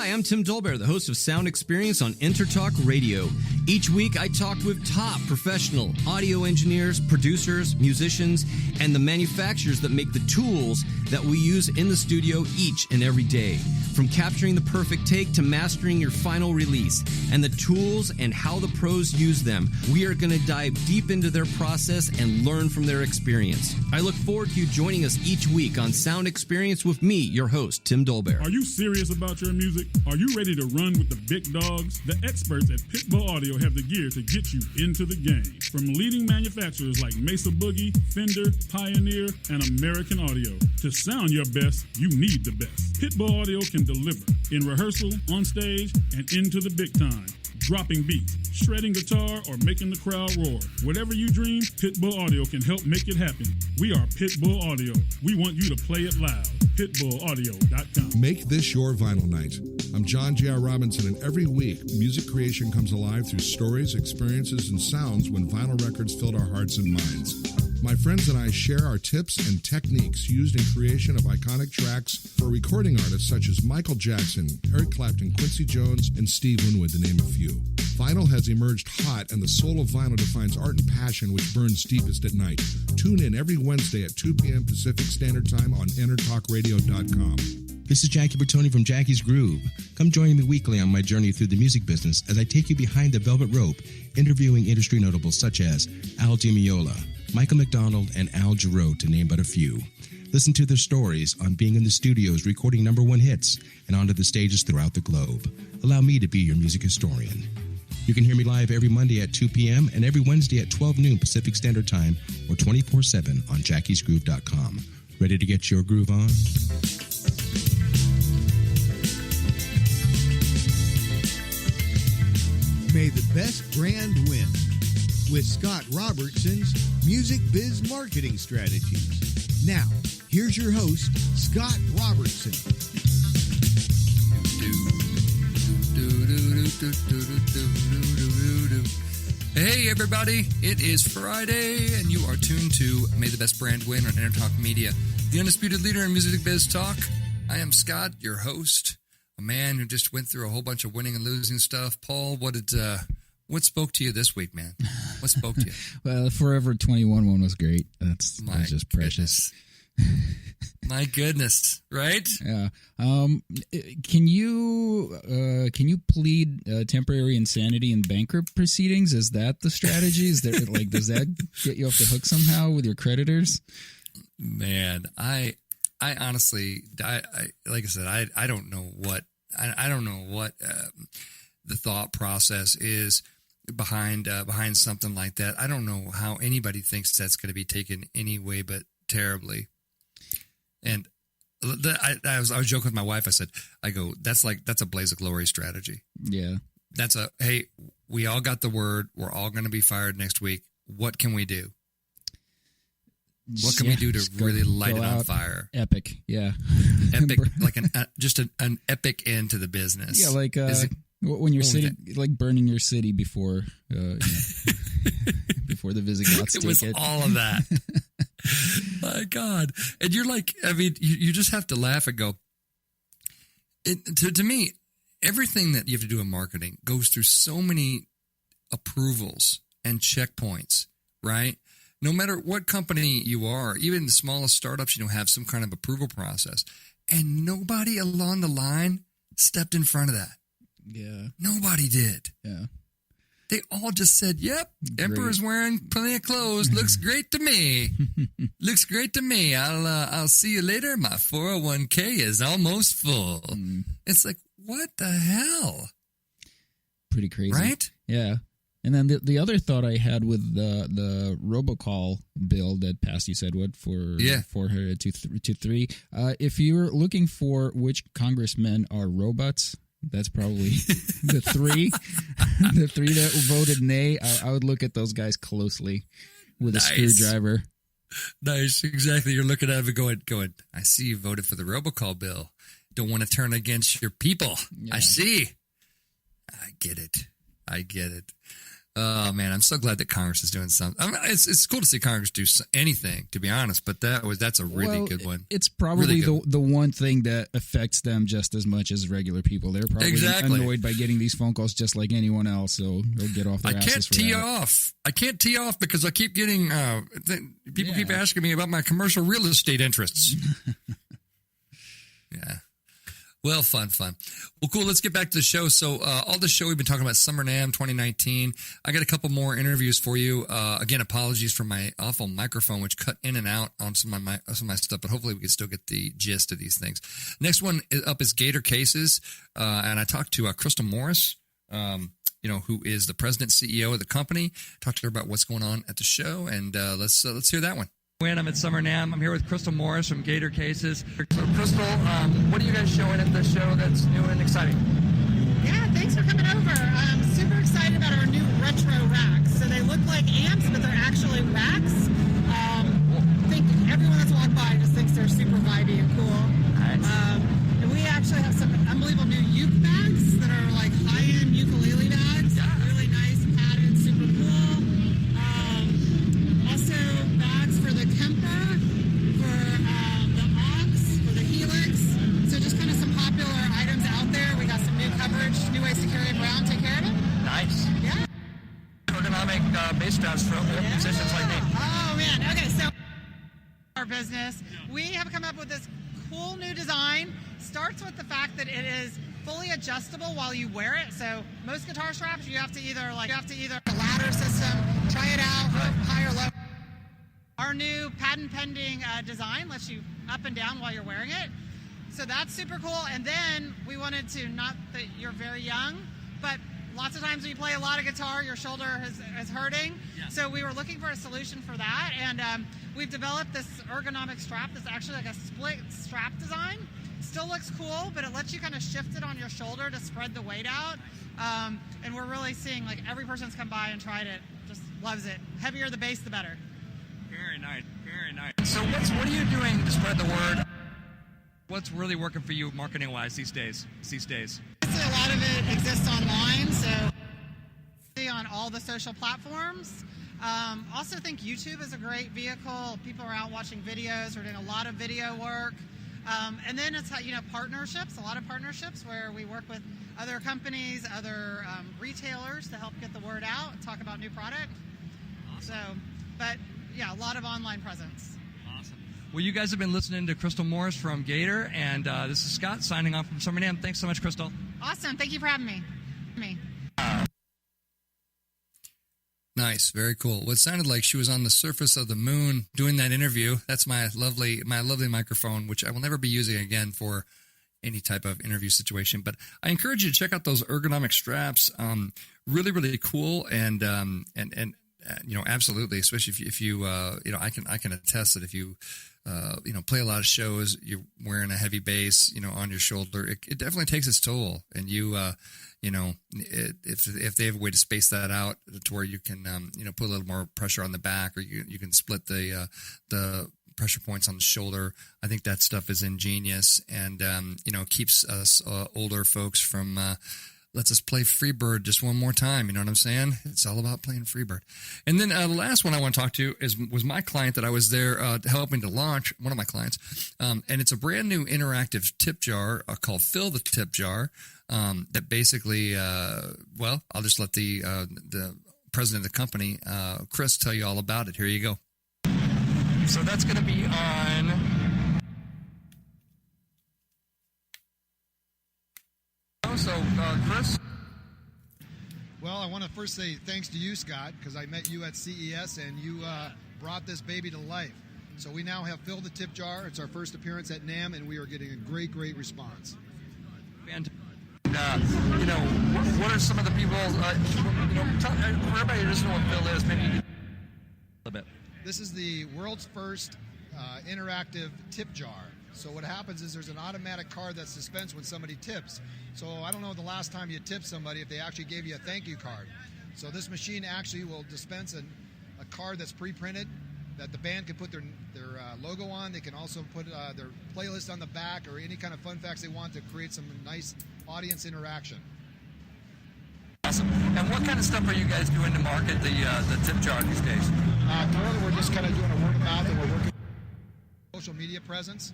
I'm Tim Dolbear, the host of Sound Experience on Entertalk Radio. Each week, I talk with top professional audio engineers, producers, musicians, and the manufacturers that make the tools that we use in the studio each and every day. From capturing the perfect take to mastering your final release, and the tools and how the pros use them, we are going to dive deep into their process and learn from their experience. I look forward to you joining us each week on Sound Experience with me, your host, Tim Dolbear.
Are you serious about your music? Are you ready to run with the big dogs? The experts at Pitbull Audio have the gear to get you into the game. From leading manufacturers like Mesa Boogie, Fender, Pioneer, and American Audio. To sound your best, you need the best. Pitbull Audio can deliver in rehearsal, on stage, and into the big time. Dropping beats, shredding guitar, or making the crowd roar. Whatever you dream, Pitbull Audio can help make it happen. We are Pitbull Audio. We want you to play it loud. PitbullAudio.com.
Make this your vinyl night. I'm John J.R. Robinson, and every week, music creation comes alive through stories, experiences, and sounds when vinyl records filled our hearts and minds. My friends and I share our tips and techniques used in creation of iconic tracks for recording artists such as Michael Jackson, Eric Clapton, Quincy Jones, and Steve Winwood, to name a few. Vinyl has emerged hot, and the soul of vinyl defines art and passion which burns deepest at night. Tune in every Wednesday at 2 p.m. Pacific Standard Time on EntertalkRadio.com.
This is Jackie Bertoni from Jackie's Groove. Come join me weekly on my journey through the music business as I take you behind the velvet rope, interviewing industry notables such as Al Di Meola, Michael McDonald, and Al Jarreau, to name but a few. Listen to their stories on being in the studios recording #1 hits and onto the stages throughout the globe. Allow me to be your music historian. You can hear me live every Monday at 2 p.m. and every Wednesday at 12 noon Pacific Standard Time or 24/7 on jackiesgroove.com. Ready to get your groove on?
May the best brand win with Scott Robertson's Music Biz Marketing Strategies. Now, here's your host, Scott Robertson.
Hey everybody, it is Friday and you are tuned to May the Best Brand Win on Entertalk Media, the undisputed leader in music biz talk. I am Scott, your host, a man who just went through a whole bunch of winning and losing stuff. Paul, what spoke to you this week, man? What spoke to you?
Well, Forever 21 one was great. That's just precious.
My goodness, right?
Yeah. Can you plead temporary insanity in bankrupt proceedings? Is that the strategy? Is there does that get you off the hook somehow with your creditors?
Man, I honestly, like I said, I don't know what the thought process is behind something like that. I don't know how anybody thinks that's going to be taken any way but terribly. And I was joking with my wife. I said, that's a blaze of glory strategy.
Yeah.
Hey, we all got the word. We're all going to be fired next week. What can we do? What can we do to really light it on fire?
Epic. Yeah.
Epic, like an epic end to the business.
Yeah. Like, when your city, like burning your city before, before the Visigoths take it.
It was all of that. My God. And you're like, I mean, you just have to laugh and go, to me, everything that you have to do in marketing goes through so many approvals and checkpoints, right? No matter what company you are, even the smallest startups, have some kind of approval process. And nobody along the line stepped in front of that.
Yeah.
Nobody did.
Yeah.
They all just said, yep, Emperor's wearing plenty of clothes. Looks great to me. Looks great to me. I'll see you later. My 401k is almost full. It's like, what the hell?
Pretty crazy.
Right?
Yeah. And then the other thought I had with the robocall bill that passed, you said what for 423. If you're looking for which congressmen are robots, that's probably the three that voted nay. I would look at those guys closely with a screwdriver.
Nice, exactly. You're looking at it going, I see you voted for the robocall bill. Don't want to turn against your people. Yeah. I see. I get it. Oh man, I'm so glad that Congress is doing something. I mean, it's cool to see Congress do anything, to be honest. But that's a really good one.
It's probably really the one thing that affects them just as much as regular people. They're probably annoyed by getting these phone calls just like anyone else. So they'll get off their asses for that.
I can't tee off because I keep getting people keep asking me about my commercial real estate interests. Yeah. Well, fun. Well, cool. Let's get back to the show. So, all the show we've been talking about Summer NAMM 2019. I got a couple more interviews for you. Again, apologies for my awful microphone, which cut in and out on some of my stuff, but hopefully we can still get the gist of these things. Next one up is Gator Cases, and I talked to Crystal Morris, who is the president CEO of the company. Talked to her about what's going on at the show, and let's hear that one. I'm at Summer NAMM. I'm here with Crystal Morris from Gator Cases. So, Crystal, what are you guys showing at the show that's new and exciting?
Yeah, thanks for coming over. I'm super excited about our new retro racks. So they look like amps, but they're actually racks. I think everyone that's walked by just thinks they're super vibey and cool.
Nice.
And we actually have some unbelievable new uke bags that are like high-end ukulele bags. Yeah. Really nice, padded, super cool. Also bags for the Kemper, for the Aux, for the Helix. So just kind of some popular items out there. We got some new coverage, new ways to carry them around, take care of them.
Nice.
Yeah.
Ergonomic bass straps for musicians like me.
Oh man. Okay, so our business, we have come up with this cool new design. Starts with the fact that it is fully adjustable while you wear it. So most guitar straps, you have to either a ladder system, try it out, high or low. Our new patent pending design lets you up and down while you're wearing it. So that's super cool. And then we wanted to, not that you're very young, but lots of times when you play a lot of guitar, your shoulder is hurting. Yeah. So we were looking for a solution for that. And we've developed this ergonomic strap that's actually like a split strap design. Still looks cool, but it lets you kind of shift it on your shoulder to spread the weight out. And we're really seeing like every person's come by and tried it, just loves it. Heavier the bass, the better.
Very nice, very nice. So what are you doing to spread the word? What's really working for you marketing-wise these days?
Honestly, a lot of it exists online, so on all the social platforms. Also think YouTube is a great vehicle. People are out watching videos. We're doing a lot of video work. And then it's, partnerships, a lot of partnerships where we work with other companies, other retailers to help get the word out and talk about new product. Awesome. A lot of online presence.
Awesome. Well, you guys have been listening to Crystal Morris from Gator, and this is Scott signing off from Summer NAMM. Thanks so much, Crystal.
Awesome. Thank you for having me.
Nice, very cool. Well, it sounded like she was on the surface of the moon doing that interview. That's my lovely microphone, which I will never be using again for any type of interview situation. But I encourage you to check out those ergonomic straps. Really, really cool, and absolutely, especially if you I can attest that if you play a lot of shows, you're wearing a heavy bass, on your shoulder, it definitely takes its toll. And if they have a way to space that out to where you can, put a little more pressure on the back, or you can split the pressure points on the shoulder, I think that stuff is ingenious, and keeps us older folks from lets us play Freebird just one more time. You know what I'm saying? It's all about playing Freebird. And then the last one I want to talk to was my client that I was there helping to launch, one of my clients. And it's a brand new interactive tip jar called Fill the Tip Jar that basically, I'll just let the president of the company, Chris, tell you all about it. Here you go.
So that's going to be on... So, Chris?
Well, I want to first say thanks to you, Scott, because I met you at CES, and you brought this baby to life. So we now have Fill the Tip Jar. It's our first appearance at NAMM, and we are getting a great, great response.
And, what are some of the people, for everybody who doesn't know what Fill is, maybe you could a little bit.
This is the world's first interactive tip jar. So what happens is there's an automatic card that's dispensed when somebody tips. So I don't know the last time you tipped somebody if they actually gave you a thank you card. So this machine actually will dispense a card that's pre-printed that the band can put their logo on. They can also put their playlist on the back or any kind of fun facts they want to create some nice audience interaction.
Awesome. And what kind of stuff are you guys doing to market the tip jar these days?
Currently we're just kind of doing a word of mouth, and we're working on social media presence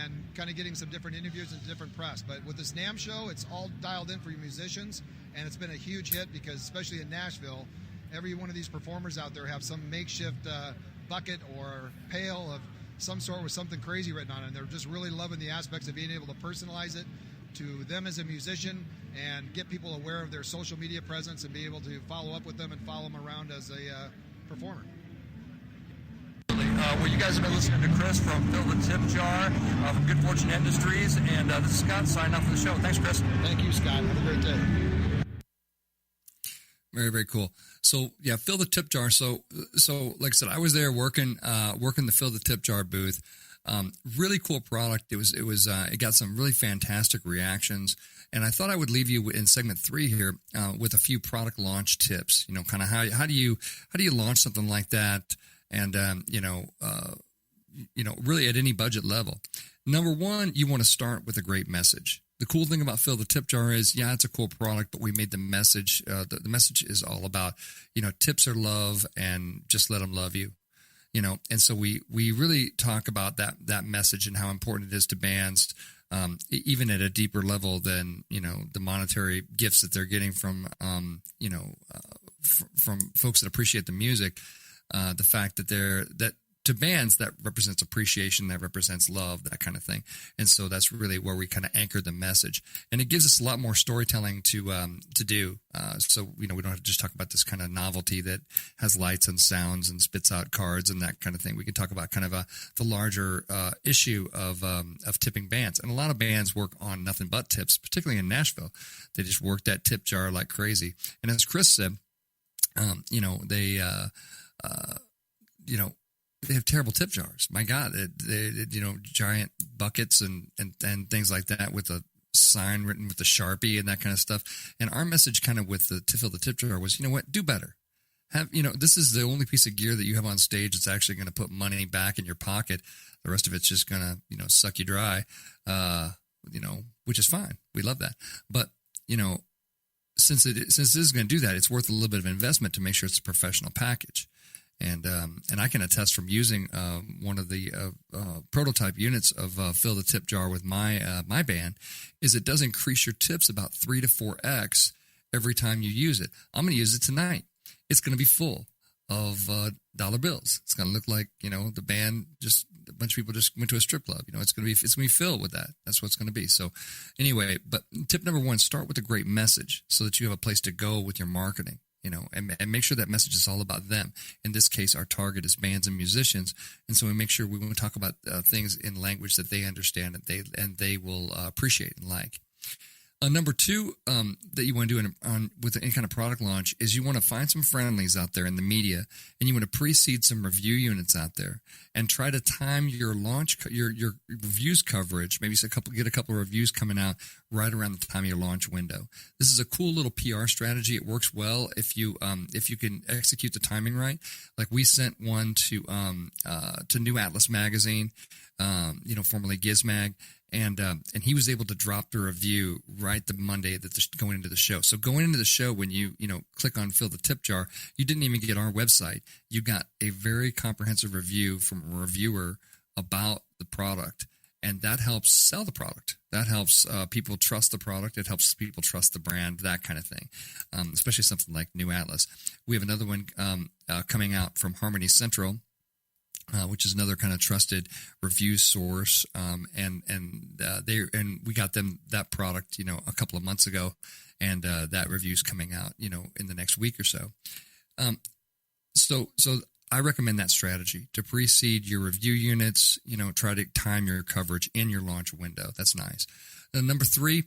and kind of getting some different interviews and different press. But with this NAMM show, it's all dialed in for your musicians, and it's been a huge hit because, especially in Nashville, every one of these performers out there have some makeshift bucket or pail of some sort with something crazy written on it, and they're just really loving the aspects of being able to personalize it to them as a musician and get people aware of their social media presence and be able to follow up with them and follow them around as a performer.
Well, you guys have been listening to Chris from Fill the Tip Jar from Good Fortune Industries, and this is Scott signing off for the show. Thanks, Chris.
Thank you, Scott. Have a great day.
Very, very cool. So, yeah, Fill the Tip Jar. So like I said, I was there working the Fill the Tip Jar booth. Really cool product. It got some really fantastic reactions. And I thought I would leave you in segment 3 here with a few product launch tips. Kind of how do you launch something like that? And, really at any budget level. Number one, you want to start with a great message. The cool thing about Fill the Tip Jar is, yeah, it's a cool product, but we made the message. The message is all about, tips are love and just let them love you. And so we really talk about that message and how important it is to bands, even at a deeper level than, the monetary gifts that they're getting from, from folks that appreciate the music. The fact that to bands, that represents appreciation, that represents love, that kind of thing. And so that's really where we kind of anchor the message. And it gives us a lot more storytelling to do. So, we don't have to just talk about this kind of novelty that has lights and sounds and spits out cards and that kind of thing. We can talk about kind of the larger issue of tipping bands. And a lot of bands work on nothing but tips, particularly in Nashville. They just work that tip jar like crazy. And as Chris said, they have terrible tip jars. My God, they giant buckets and things like that with a sign written with the Sharpie and that kind of stuff. And our message kind of with the to fill the tip jar was, you know what, do better. This is the only piece of gear that you have on stage that's actually going to put money back in your pocket. The rest of it's just going to, suck you dry, which is fine. We love that. But, since it is going to do that, it's worth a little bit of investment to make sure it's a professional package. And I can attest from using one of the prototype units of Fill the Tip Jar with my band, is it does increase your tips about 3 to 4x every time you use it. I'm going to use it tonight. It's going to be full of dollar bills. It's going to look like, the band, just a bunch of people just went to a strip club. It's going to be filled with that. That's what it's going to be. So anyway, but tip number 1, start with a great message so that you have a place to go with your marketing, and make sure that message is all about them. In this case, our target is bands and musicians. And so we make sure we want to talk about things in language that they understand and they will appreciate and like. Number 2 that you want to do with any kind of product launch is you want to find some friendlies out there in the media, and you want to precede some review units out there and try to time your launch, your reviews coverage. Maybe get a couple of reviews coming out right around the time of your launch window. This is a cool little PR strategy. It works well if you can execute the timing right. Like we sent one to New Atlas magazine, formerly Gizmag. And he was able to drop the review right the Monday that going into the show. So going into the show, when you click on Fill the Tip Jar, you didn't even get our website. You got a very comprehensive review from a reviewer about the product, and that helps sell the product. That helps people trust the product. It helps people trust the brand, that kind of thing, especially something like New Atlas. We have another one coming out from Harmony Central, which is another kind of trusted review source, and we got them that product, a couple of months ago, and that review's coming out, in the next week or so. So I recommend that strategy to precede your review units. Try to time your coverage in your launch window. That's nice. Number 3,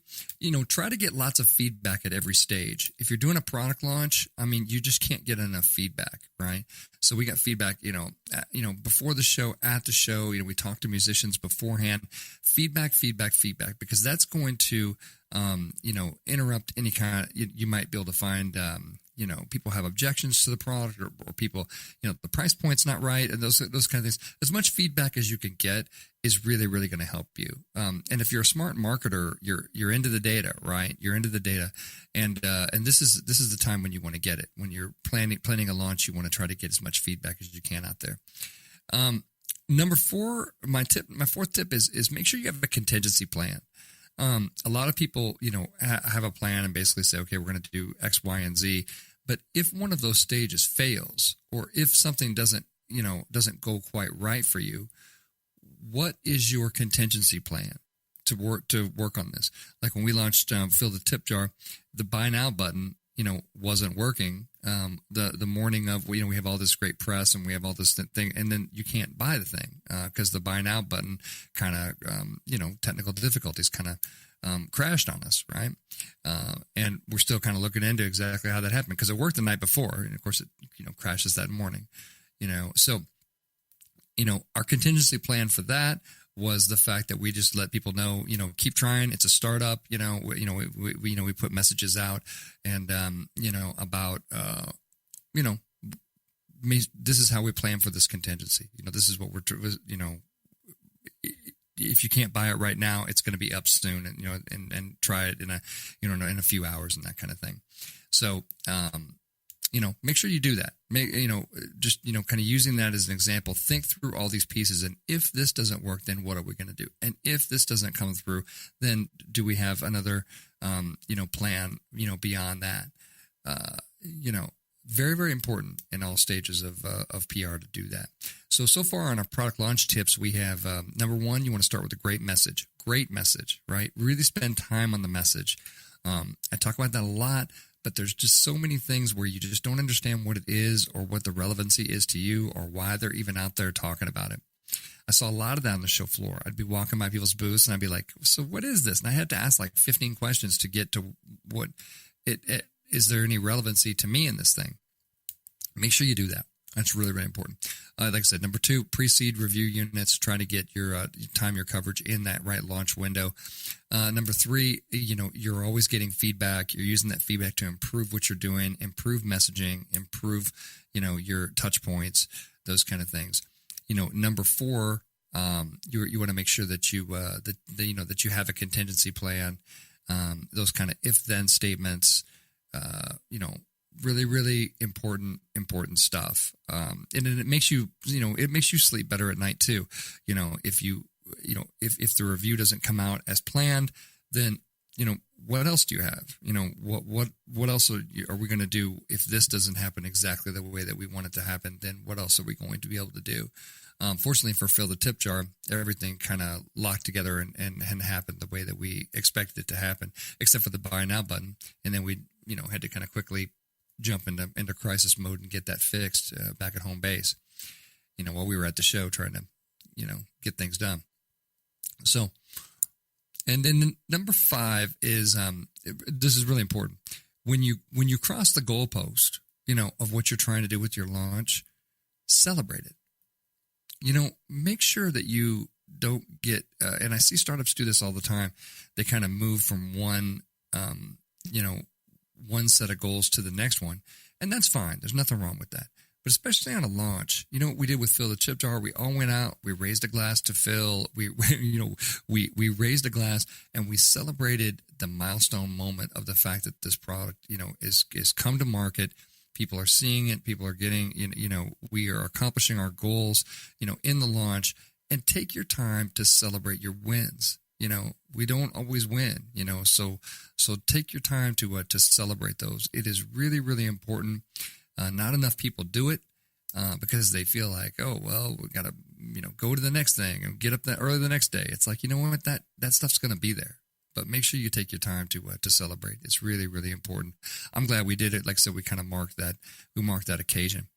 try to get lots of feedback at every stage. If you're doing a product launch, you just can't get enough feedback, right? So we got feedback, before the show, at the show. We talk to musicians beforehand. Feedback, because that's going to, interrupt any kind of. You might be able to find. People have objections to the product, or people, the price point's not right, and those kind of things. As much feedback as you can get is really, really going to help you. And if you're a smart marketer, you're into the data, right? You're into the data, and this is the time when you want to get it. When you're planning a launch, you want to try to get as much feedback as you can out there. Number 4, my 4th tip is make sure you have a contingency plan. A lot of people, have a plan and basically say, okay, we're going to do X, Y, and Z. But if one of those stages fails, or if something doesn't go quite right for you, what is your contingency plan to work on this? Like when we launched Fill the Tip Jar, the buy now button, wasn't working. The morning of, we have all this great press and we have all this thing, and then you can't buy the thing because the buy now button kind of, technical difficulties kind of crashed on us, right? And we're still kind of looking into exactly how that happened, because it worked the night before, and of course it, crashes that morning, So, our contingency plan for that was the fact that we just let people know, keep trying. It's a startup, we put messages out, and about this is how we plan for this contingency. This is what we're if you can't buy it right now, it's going to be up soon, and try it in a few hours and that kind of thing. So make sure you do that. Kind of using that as an example, think through all these pieces. And if this doesn't work, then what are we going to do? And if this doesn't come through, then do we have another, plan, beyond that? Very, very important in all stages of PR to do that. So far on our product launch tips, we have, number 1, you want to start with a great message, right? Really spend time on the message. I talk about that a lot, but there's just so many things where you just don't understand what it is, or what the relevancy is to you, or why they're even out there talking about it. I saw a lot of that on the show floor. I'd be walking by people's booths and I'd be like, so what is this? And I had to ask like 15 questions to get to what is there any relevancy to me in this thing? Make sure you do that. That's really, really important. Like I said, number 2, pre-seed review units. Try to get your time your coverage in that right launch window. Number 3, you're always getting feedback. You're using that feedback to improve what you're doing, improve messaging, improve, your touch points, those kind of things. Number 4, you want to make sure that you that you have a contingency plan. Those kind of if-then statements. Really, really important stuff. And it makes you, it makes you sleep better at night too. If if the review doesn't come out as planned, then, what else do you have? What else are we going to do if this doesn't happen exactly the way that we want it to happen? Then what else are we going to be able to do? Fortunately for Fill the Tip Jar, everything kind of locked together and happened the way that we expected it to happen, except for the buy now button. And then we, had to kind of quickly jump into crisis mode and get that fixed back at home base, while we were at the show trying to, get things done. So, and then number 5 is, this is really important. When you cross the goalpost, of what you're trying to do with your launch, celebrate it. Make sure that you don't get, and I see startups do this all the time. They kind of move from one set of goals to the next one, and that's fine. There's nothing wrong with that. But especially on a launch, what we did with Fill the Tip Jar, we all went out, we raised a glass to Phil, we raised a glass, and we celebrated the milestone moment of the fact that this product, is come to market. People are seeing it. People are getting, we are accomplishing our goals, in the launch. And take your time to celebrate your wins. We don't always win, so take your time to celebrate those. It is really, really important. Not enough people do it because they feel like, oh, well, we got to, go to the next thing and get up that early the next day. It's like, what, that stuff's going to be there. But make sure you take your time to celebrate. It's really, really important. I'm glad we did it. Like I said, we kind of marked that occasion.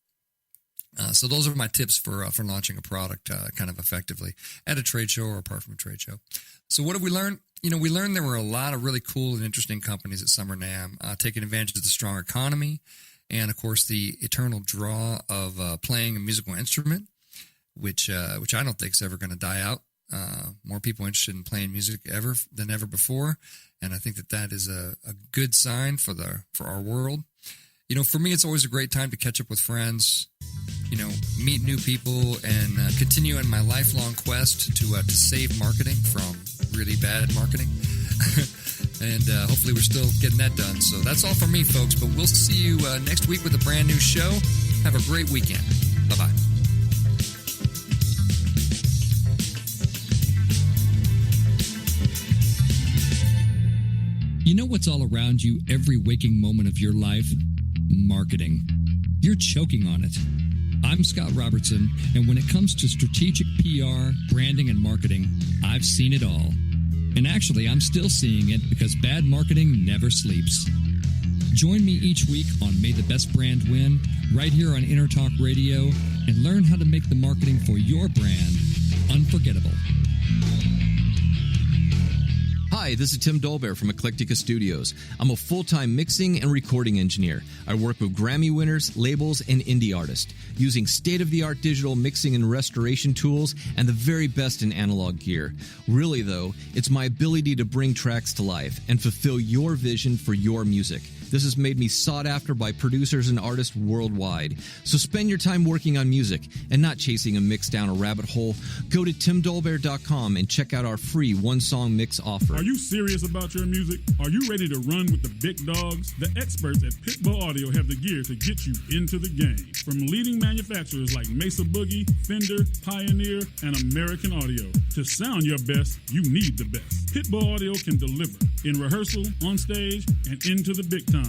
So those are my tips for launching a product kind of effectively at a trade show or apart from a trade show. So what have we learned? We learned there were a lot of really cool and interesting companies at Summer NAMM taking advantage of the strong economy and, of course, the eternal draw of playing a musical instrument, which I don't think is ever going to die out. More people interested in playing music than ever before, and I think that is a good sign for our world. For me, it's always a great time to catch up with friends, meet new people, and continue in my lifelong quest to save marketing from really bad marketing. And hopefully we're still getting that done. So that's all from me, folks. But we'll see you next week with a brand new show. Have a great weekend. Bye-bye.
You know what's all around you every waking moment of your life? Marketing. You're choking on it. I'm Scott Robertson, and when it comes to strategic PR, branding, and marketing, I've seen it all. And actually, I'm still seeing it because bad marketing never sleeps. Join me each week on May the Best Brand Win, right here on Entertalk Radio, and learn how to make the marketing for your brand unforgettable.
Hi, this is Tim Dolbear from Eclectica Studios. I'm a full-time mixing and recording engineer. I work with Grammy winners, labels, and indie artists, using state-of-the-art digital mixing and restoration tools and the very best in analog gear. Really, though, it's my ability to bring tracks to life and fulfill your vision for your music. This has made me sought after by producers and artists worldwide. So spend your time working on music and not chasing a mix down a rabbit hole. Go to timdolbear.com and check out our free one-song mix offer.
Are you serious about your music? Are you ready to run with the big dogs? The experts at Pitbull Audio have the gear to get you into the game. From leading manufacturers like Mesa Boogie, Fender, Pioneer, and American Audio. To sound your best, you need the best. Pitbull Audio can deliver in rehearsal, on stage, and into the big time.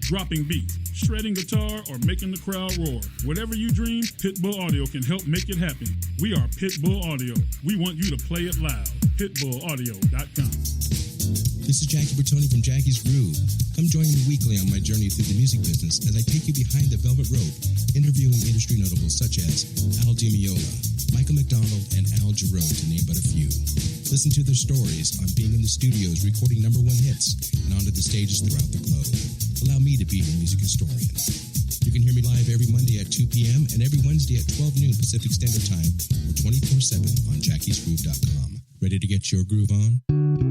Dropping beats, shredding guitar, or making the crowd roar. Whatever you dream, Pitbull Audio can help make it happen. We are Pitbull Audio. We want you to play it loud. PitbullAudio.com.
This is Jackie Bertoni from Jackie's Groove. Come join me weekly on my journey through the music business as I take you behind the velvet rope, interviewing industry notables such as Al DiMeola, Michael McDonald, and Al Jarreau, to name but a few. Listen to their stories on being in the studios recording #1 hits and onto the stages throughout the globe. Allow me to be your music historian. You can hear me live every Monday at 2 p.m. and every Wednesday at 12 noon Pacific Standard Time or 24/7 on jackiesgroove.com. Ready to get your groove on?